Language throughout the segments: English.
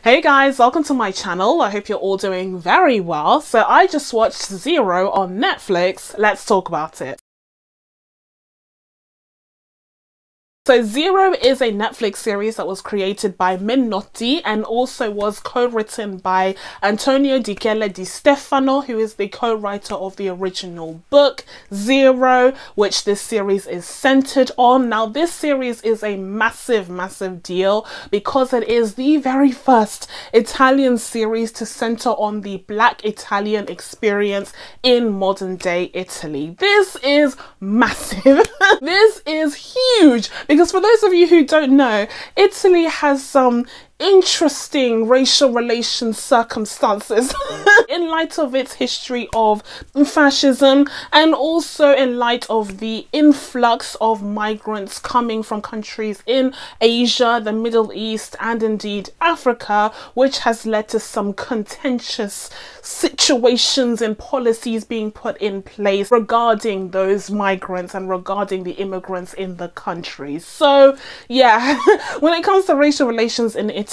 Hey guys, welcome to my channel. I hope you're all doing very well. So I just watched Zero on Netflix. Let's talk about it. So Zero is a Netflix series that was created by Min Notti and also was co-written by Antonio Di Chele Di Stefano, who is the co-writer of the original book Zero, which this series is centered on. Now this series is a massive deal because it is the very first Italian series to center on the Black Italian experience in modern day Italy. This is massive. This is huge. Because for those of you who don't know, Italy has some interesting racial relations circumstances in light of its history of fascism and also in light of the influx of migrants coming from countries in Asia, the Middle East and indeed Africa, which has led to some contentious situations and policies being put in place regarding those migrants and regarding the immigrants in the country. So yeah, when it comes to racial relations in Italy,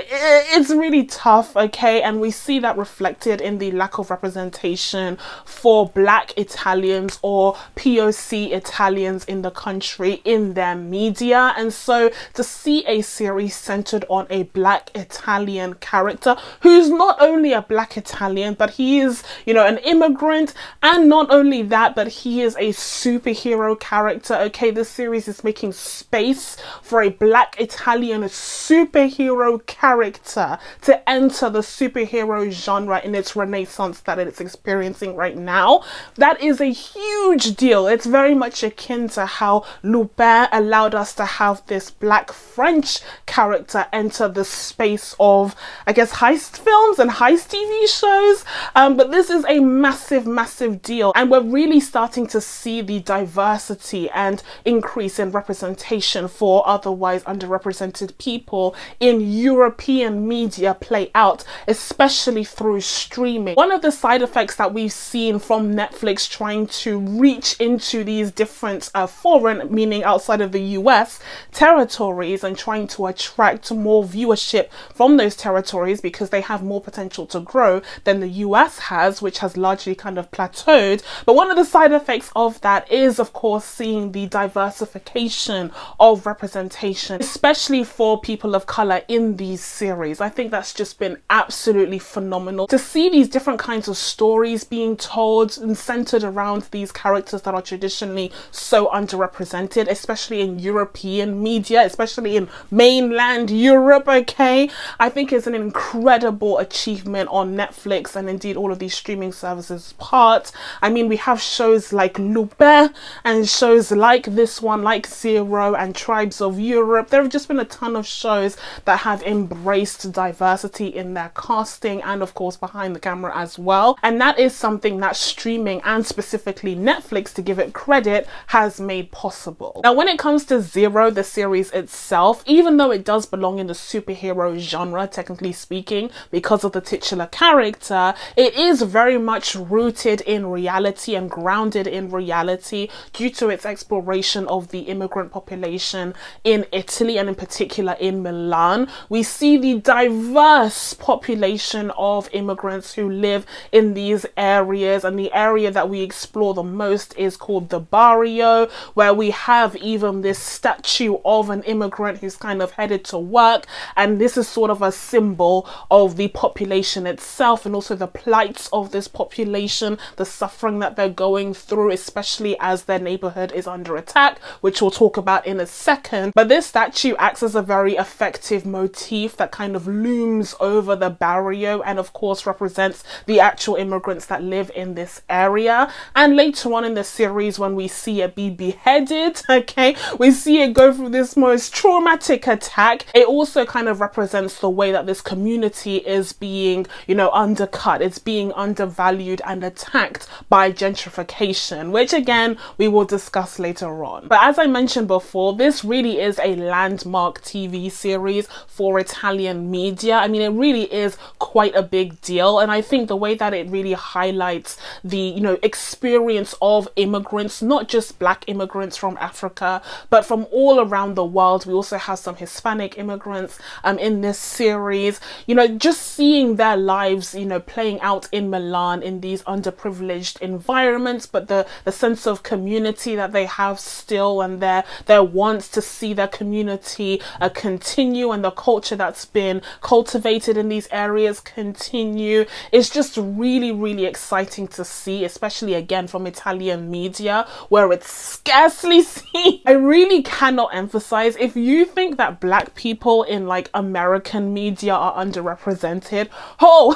it's really tough, okay? And we see that reflected in the lack of representation for Black Italians or POC Italians in the country in their media. And so to see a series centered on a Black Italian character who's not only a Black Italian, but he is, you know, an immigrant, and not only that, but he is a superhero character, okay? This series is making space for a Black Italian superhero character to enter the superhero genre in its renaissance that it's experiencing right now. That is a huge deal. It's very much akin to how Lupin allowed us to have this Black French character enter the space of, I guess, heist films and heist TV shows. But this is a massive deal, and we're really starting to see the diversity and increase in representation for otherwise underrepresented people in European media play out, especially through streaming. One of the side effects that we've seen from Netflix trying to reach into these different foreign, meaning outside of the US, territories and trying to attract more viewership from those territories because they have more potential to grow than the US has, which has largely kind of plateaued. But one of the side effects of that is, of course, seeing the diversification of representation, especially for people of color in these series. I think that's just been absolutely phenomenal to see these different kinds of stories being told and centered around these characters that are traditionally so underrepresented, especially in European media, especially in mainland Europe, okay? I think it's an incredible achievement on Netflix and indeed all of these streaming services part. I mean, we have shows like Lupin and shows like this one, like Zero and Tribes of Europe. There have just been a ton of shows that have embraced diversity in their casting and of course behind the camera as well. And that is something that streaming and specifically Netflix, to give it credit, has made possible. Now, when it comes to Zero, the series itself, even though it does belong in the superhero genre, technically speaking, because of the titular character, it is very much rooted in reality and grounded in reality due to its exploration of the immigrant population in Italy and in particular in Milan. We see the diverse population of immigrants who live in these areas, and the area that we explore the most is called the Barrio, where we have even this statue of an immigrant who's kind of headed to work, and this is sort of a symbol of the population itself and also the plights of this population, the suffering that they're going through, especially as their neighborhood is under attack, which we'll talk about in a second. But this statue acts as a very effective motif that kind of looms over the Barrio and of course represents the actual immigrants that live in this area. And later on in the series, when we see it be beheaded, okay, we see it go through this most traumatic attack, it also kind of represents the way that this community is being, you know, undercut. It's being undervalued and attacked by gentrification, which again we will discuss later on. But as I mentioned before, this really is a landmark TV series for Italian media. I mean, it really is quite a big deal. And I think the way that it really highlights the, you know, experience of immigrants, not just Black immigrants from Africa, but from all around the world. We also have some Hispanic immigrants in this series, you know, just seeing their lives, you know, playing out in Milan in these underprivileged environments, but the sense of community that they have still, and their wants to see their community continue, and the culture that's been cultivated in these areas continue. It's just really, really exciting to see, especially again from Italian media, where it's scarcely seen. I really cannot emphasize, if you think that Black people in like American media are underrepresented, oh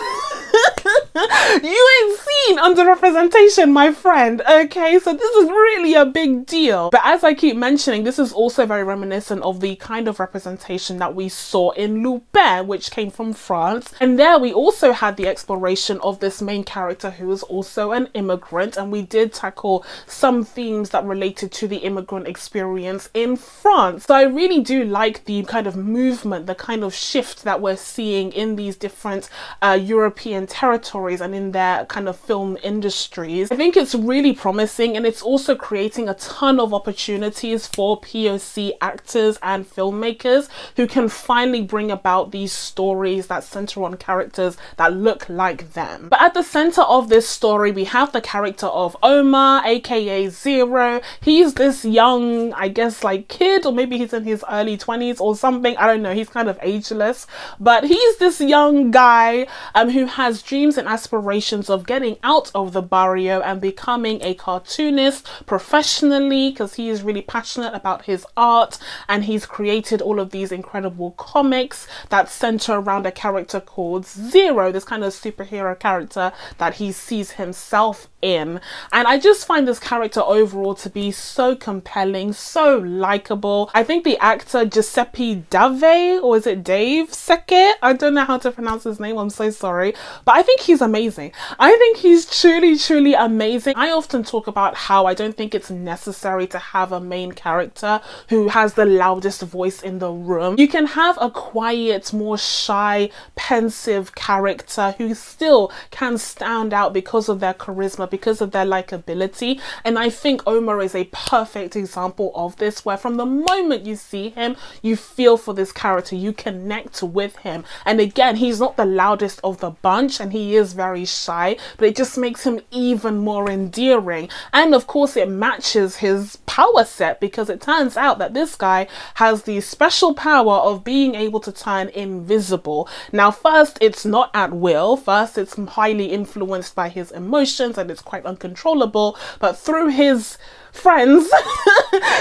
you ain't seen underrepresentation, my friend. Okay, so this is really a big deal. But as I keep mentioning, this is also very reminiscent of the kind of representation that we saw in Lupin, which came from France. And there we also had the exploration of this main character who was also an immigrant, and we did tackle some themes that related to the immigrant experience in France. So I really do like the kind of movement, the kind of shift that we're seeing in these different European territories and in their kind of film industries. I think it's really promising, and it's also creating a ton of opportunities for POC actors and filmmakers who can finally bring about these stories that center on characters that look like them. But at the center of this story, we have the character of Omar, aka Zero. He's this young, I guess, like kid, or maybe he's in his early 20s or something. I don't know. He's kind of ageless, but he's this young guy who has dreams and aspirations of getting out of the barrio and becoming a cartoonist professionally, because he is really passionate about his art, and he's created all of these incredible comics that center around a character called Zero, this kind of superhero character that he sees himself in. And I just find this character overall to be so compelling, so likable. I think the actor Giuseppe Dave, or is it Dave Seke? I don't know how to pronounce his name, I'm so sorry, but I think he's amazing. I think he's truly amazing. I often talk about how I don't think it's necessary to have a main character who has the loudest voice in the room. You can have a quiet, more shy, pensive character who still can stand out because of their charisma, because of their likability. And I think Omar is a perfect example of this, where from the moment you see him, you feel for this character, you connect with him. And again, he's not the loudest of the bunch, and he is very shy, but it just makes him even more endearing. And of course it matches his power set, because it turns out that this guy has the special power of being able to turn invisible. Now first, it's not at will. First, it's highly influenced by his emotions and it's quite uncontrollable, but through his friends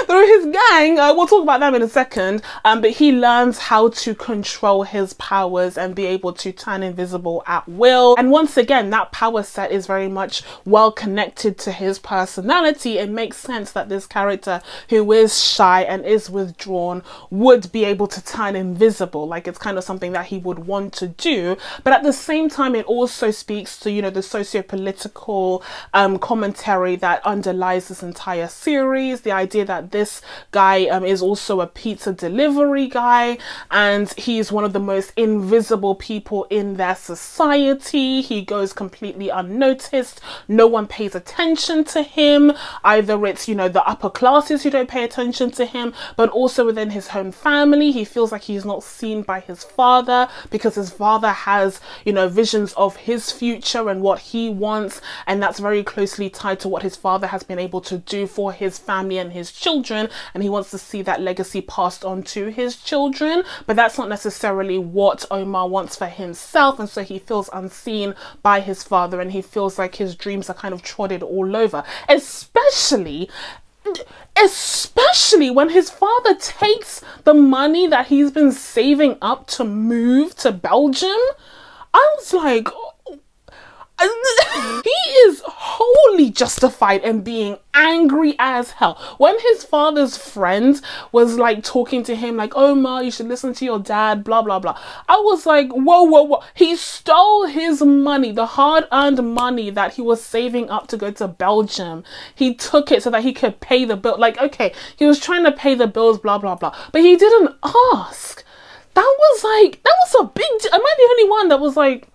through his gang, we'll talk about them in a second, but he learns how to control his powers and be able to turn invisible at will. And once again, that power set is very much well connected to his personality. It makes sense that this character, who is shy and is withdrawn, would be able to turn invisible. Like, it's kind of something that he would want to do. But at the same time, it also speaks to, you know, the socio-political commentary that underlies this entire series. The idea that this guy is also a pizza delivery guy, and he's one of the most invisible people in their society. He goes completely unnoticed. No one pays attention to him. Either it's, you know, the upper classes who don't pay attention to him, but also within his own family, he feels like he's not seen by his father, because his father has, you know, visions of his future and what he wants, and that's very closely tied to what his father has been able to do for his family and his children, and he wants to see that legacy passed on to his children. But that's not necessarily what Omar wants for himself, and so he feels unseen by his father, and he feels like his dreams are kind of trodden all over, especially when his father takes the money that he's been saving up to move to Belgium. I was like, he is wholly justified in being angry as hell. When his father's friend was like talking to him like, Omar, you should listen to your dad, blah blah blah, I was like, whoa, he stole his money, the hard-earned money that he was saving up to go to Belgium. He took it so that he could pay the bill. Like, okay, he was trying to pay the bills, blah blah blah, but he didn't ask. That was a big deal. Am I the only one that was like,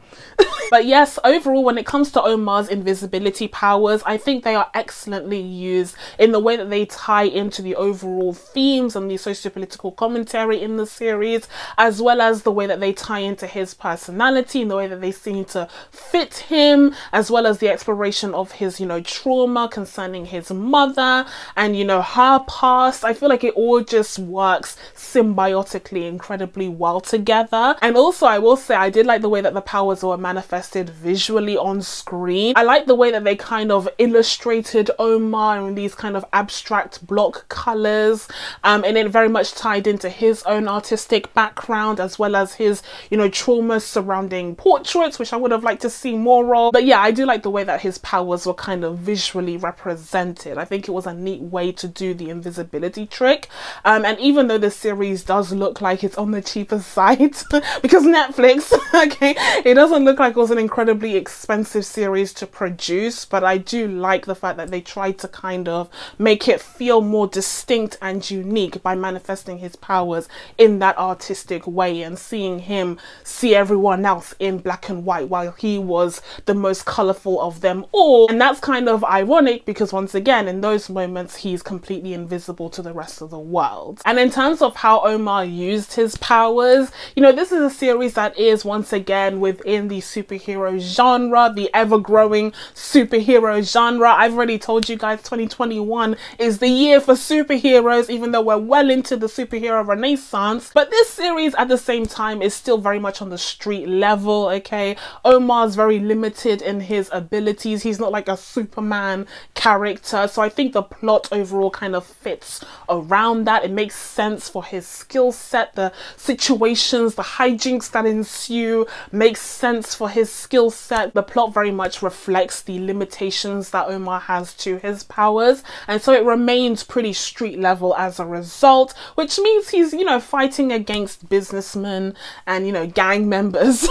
But yes, overall, when it comes to Omar's invisibility powers, I think they are excellently used in the way that they tie into the overall themes and the socio-political commentary in the series, as well as the way that they tie into his personality and the way that they seem to fit him, as well as the exploration of his, you know, trauma concerning his mother and, you know, her past. I feel like it all just works symbiotically incredibly well together. And also, I will say, I did like the way that the powers were manifested visually on screen. I like the way that they kind of illustrated Omar in these kind of abstract block colors, and it very much tied into his own artistic background, as well as his, you know, traumas surrounding portraits, which I would have liked to see more of. But yeah, I do like the way that his powers were kind of visually represented. I think it was a neat way to do the invisibility trick. And even though the series does look like it's on the cheaper side because Netflix, okay, it doesn't look like it was an incredibly expensive series to produce, but I do like the fact that they tried to kind of make it feel more distinct and unique by manifesting his powers in that artistic way and seeing him see everyone else in black and white while he was the most colorful of them all. And that's kind of ironic because once again, in those moments, he's completely invisible to the rest of the world. And in terms of how Omar used his powers, you know, this is a series that is once again within the superhero genre, the ever-growing superhero genre. I've already told you guys 2021 is the year for superheroes, even though we're well into the superhero renaissance. But this series at the same time is still very much on the street level, okay? Omar's very limited in his abilities. He's not like a Superman character, so I think the plot overall kind of fits around that. It makes sense for his skill set, the situations, the hijinks that ensue makes sense for his skill set. The plot very much reflects the limitations that Omar has to his powers, and so it remains pretty street level as a result, which means he's, you know, fighting against businessmen and, you know, gang members.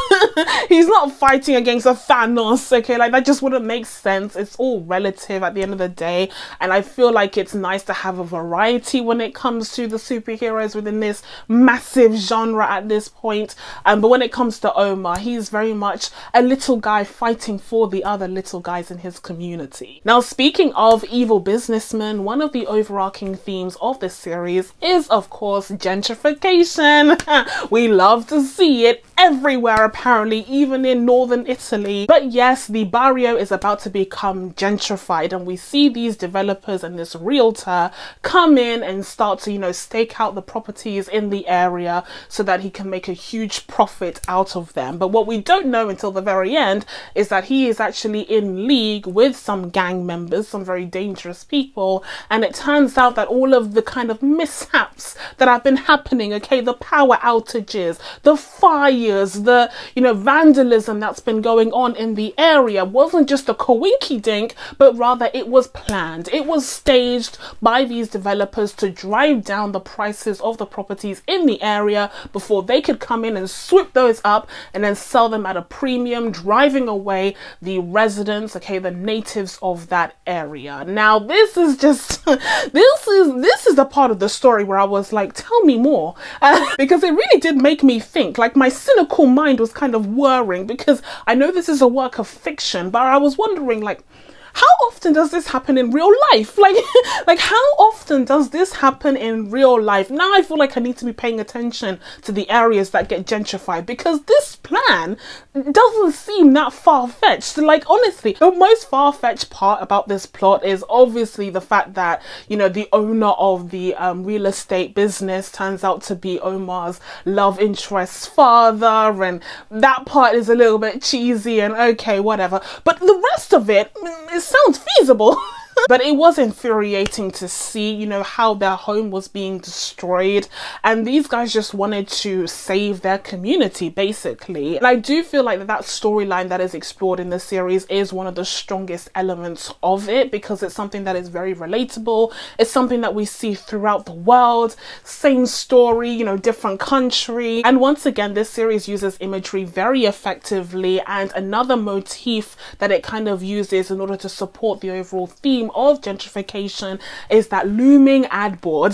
He's not fighting against a Thanos, okay? Like, that just wouldn't make sense. It's all relative at the end of the day, and I feel like it's nice to have a variety when it comes to the superheroes within this massive genre at this point. But when it comes to Omar, he's very much a little guy fighting for the other little guys in his community. Now, speaking of evil businessmen, one of the overarching themes of this series is, of course, gentrification. We love to see it everywhere, apparently, even in northern Italy. But yes, the barrio is about to become gentrified, and we see these developers and this realtor come in and start to, you know, stake out the properties in the area so that he can make a huge profit out of them. But what we don't know until the very end is that he is actually in league with some gang members, some very dangerous people, and it turns out that all of the kind of mishaps that have been happening, okay, the power outages, the fires, the, you know, vandalism that's been going on in the area wasn't just a coinky-dink, but rather it was planned. It was staged by these developers to drive down the prices of the properties in the area before they could come in and swoop those up and then sell them at a premium, driving away the residents, okay, the natives of that area. Now, this is just this is the part of the story where I was like, tell me more, because it really did make me think. Like, my cynical mind was kind of whirring, because I know this is a work of fiction, but I was wondering, like, how often does this happen in real life? Like how often does this happen in real life? Now I feel like I need to be paying attention to the areas that get gentrified, because this plan doesn't seem that far-fetched. Like, honestly, the most far-fetched part about this plot is obviously the fact that, you know, the owner of the real estate business turns out to be Omar's love interest's father, and that part is a little bit cheesy and okay, whatever. But the rest of it sounds feasible. But it was infuriating to see, you know, how their home was being destroyed, and these guys just wanted to save their community, basically. And I do feel like that storyline that is explored in the series is one of the strongest elements of it, because it's something that is very relatable. It's something that we see throughout the world. Same story, you know, different country. And once again, this series uses imagery very effectively, and another motif that it kind of uses in order to support the overall theme of gentrification is that looming ad board.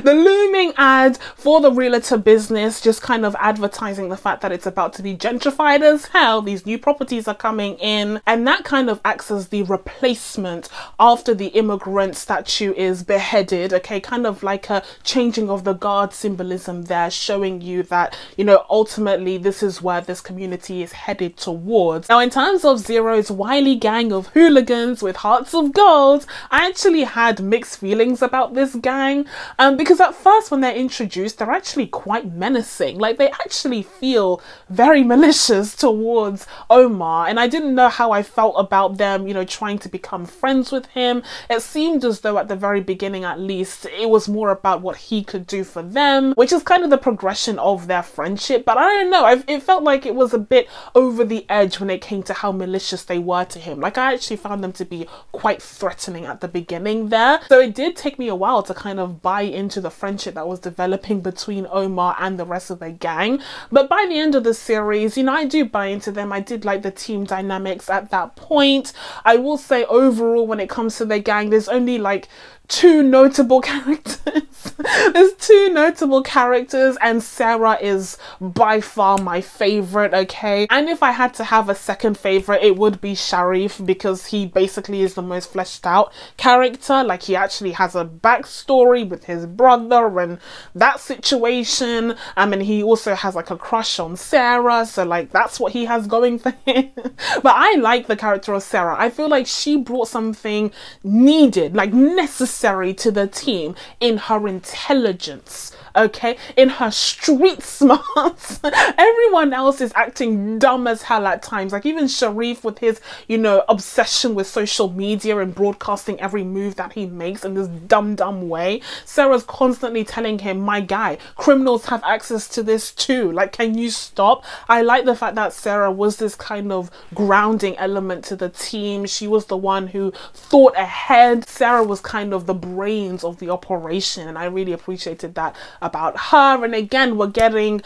The looming ad for the realtor business, just kind of advertising the fact that it's about to be gentrified as hell. These new properties are coming in, and that kind of acts as the replacement after the immigrant statue is beheaded. Okay, kind of like a changing of the guard symbolism there, showing you that, you know, ultimately this is where this community is headed towards. Now, in terms of Zero's wily gang of hooligans with hearts of gold, I actually had mixed feelings about this gang, because at first when they're introduced, they're actually quite menacing. Like, they actually feel very malicious towards Omar, and I didn't know how I felt about them, you know, trying to become friends with him. It seemed as though at the very beginning, at least, it was more about what he could do for them, which is kind of the progression of their friendship. But I don't know, it felt like it was a bit over the edge when it came to how malicious they were to him. Like, I actually found them to be quite threatening at the beginning there. So it did take me a while to kind of buy into the friendship that was developing between Omar and the rest of the gang. But by the end of the series, you know, I do buy into them. I did like the team dynamics at that point. I will say overall, when it comes to the gang, there's only like two notable characters. There's two notable characters, and Sarah is by far my favorite, okay? And if I had to have a second favorite, it would be Sharif, because he basically is the most fleshed out character. Like, he actually has a backstory with his brother and that situation. And he also has like a crush on Sarah, so like that's what he has going for him. But I like the character of Sarah. I feel like she brought something needed, like necessary to the team, in her intelligence, okay, in her street smarts. Everyone else is acting dumb as hell at times, like even Sharif with his, you know, obsession with social media and broadcasting every move that he makes in this dumb way. Sarah's constantly telling him, my guy, criminals have access to this too, like, can you stop? I like the fact that Sarah was this kind of grounding element to the team. She was the one who thought ahead. Sarah was kind of the brains of the operation, and I really appreciated that about her. And again, we're getting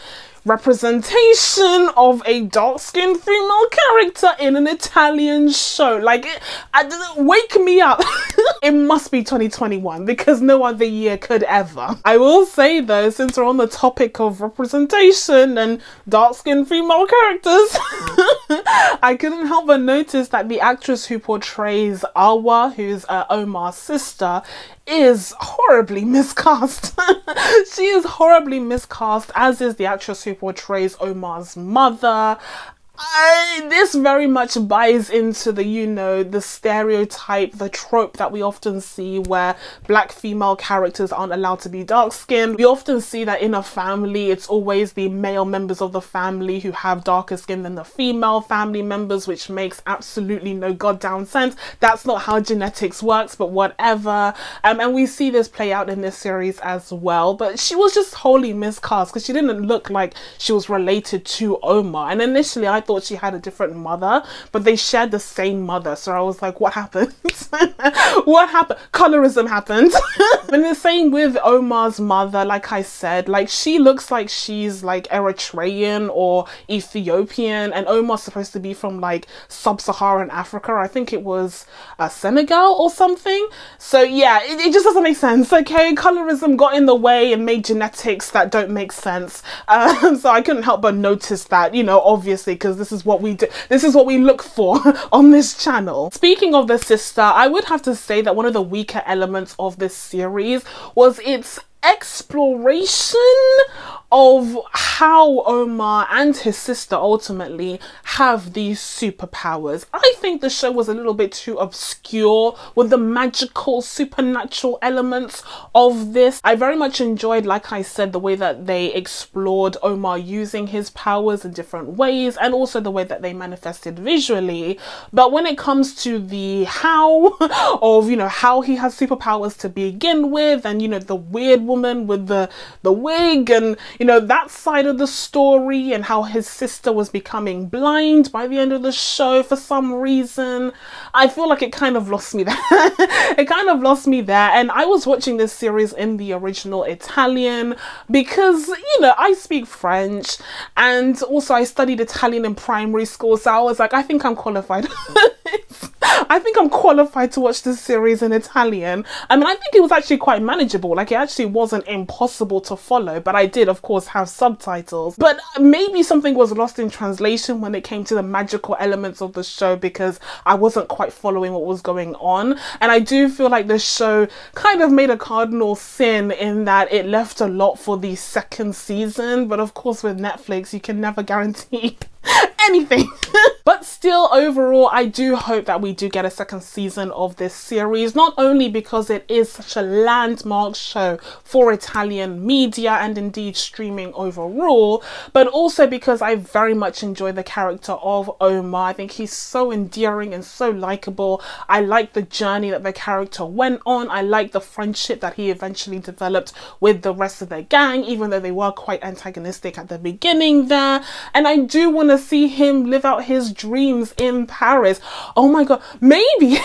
representation of a dark-skinned female character in an Italian show. Like, wake me up. It must be 2021, because no other year could ever. I will say though, since we're on the topic of representation and dark-skinned female characters, I couldn't help but notice that the actress who portrays Awa, who's Omar's sister, is horribly miscast. She is horribly miscast, as is the actress who portrays Omar's mother. This very much buys into the, you know, the stereotype, the trope that we often see where black female characters aren't allowed to be dark skinned. We often see that in a family, it's always the male members of the family who have darker skin than the female family members, which makes absolutely no goddamn sense. That's not how genetics works, but whatever. And we see this play out in this series as well. But she was just wholly miscast, because she didn't look like she was related to Omar. And initially I thought she had a different mother, but they shared the same mother, so I was like, what happened? What happened? Colorism happened. And the same with Omar's mother. Like I said, like, she looks like she's like Eritrean or Ethiopian, and Omar's supposed to be from like sub-Saharan Africa. I think it was Senegal or something. So yeah, it just doesn't make sense, okay? Colorism got in the way and made genetics that don't make sense. So I couldn't help but notice that, you know, obviously, because this is what we do. This is what we look for on this channel. Speaking of the sister, I would have to say that one of the weaker elements of this series was its exploration of how Omar and his sister ultimately have these superpowers. I think the show was a little bit too obscure with the magical supernatural elements of this. I very much enjoyed, like I said, the way that they explored Omar using his powers in different ways, and also the way that they manifested visually. But when it comes to the how of, you know, how he has superpowers to begin with, and, you know, the weird woman with the wig, and, you know, that side of the story, and how his sister was becoming blind by the end of the show for some reason, I feel like it kind of lost me there. It kind of lost me there. And I was watching this series in the original Italian because, you know, I speak French, and also I studied Italian in primary school, so I was like, I think I'm qualified. I think I'm qualified to watch this series in Italian. I mean, I think it was actually quite manageable. Like, it actually wasn't impossible to follow, but I did, of course, have subtitles. But maybe something was lost in translation when it came to the magical elements of the show, because I wasn't quite following what was going on. And I do feel like the show kind of made a cardinal sin in that it left a lot for the second season. But of course, with Netflix, you can never guarantee anything. But still, overall, I do hope that we do get a second season of this series, not only because it is such a landmark show for Italian media and indeed streaming overall, but also because I very much enjoy the character of Omar. I think he's so endearing and so likable. I like the journey that the character went on. I like the friendship that he eventually developed with the rest of their gang, even though they were quite antagonistic at the beginning there. And I do want to see him live out his dreams in Paris. Oh my god, maybe maybe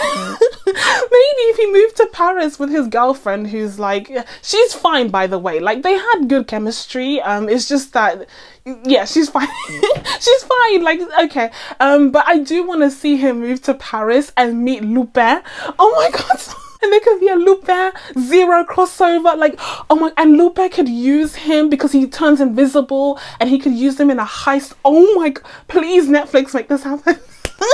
if he moved to Paris with his girlfriend, who's like, she's fine, by the way, like they had good chemistry. It's just that, yeah, she's fine. She's fine, like, okay. But I do want to see him move to Paris and meet Lupin. Oh my god. And there could be a Lupin Zero crossover, like, oh my, and Lupin could use him because he turns invisible and he could use him in a heist. Oh my god, please Netflix, make this happen.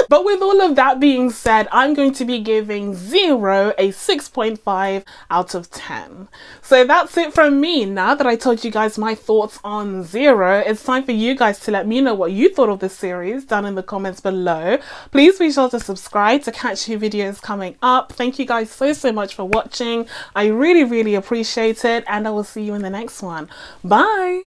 But with all of that being said, I'm going to be giving Zero a 6.5 out of 10. So that's it from me. Now that I told you guys my thoughts on Zero, it's time for you guys to let me know what you thought of the series down in the comments below. Please be sure to subscribe to catch new videos coming up. Thank you guys so much for watching. I really appreciate it, and I will see you in the next one. Bye!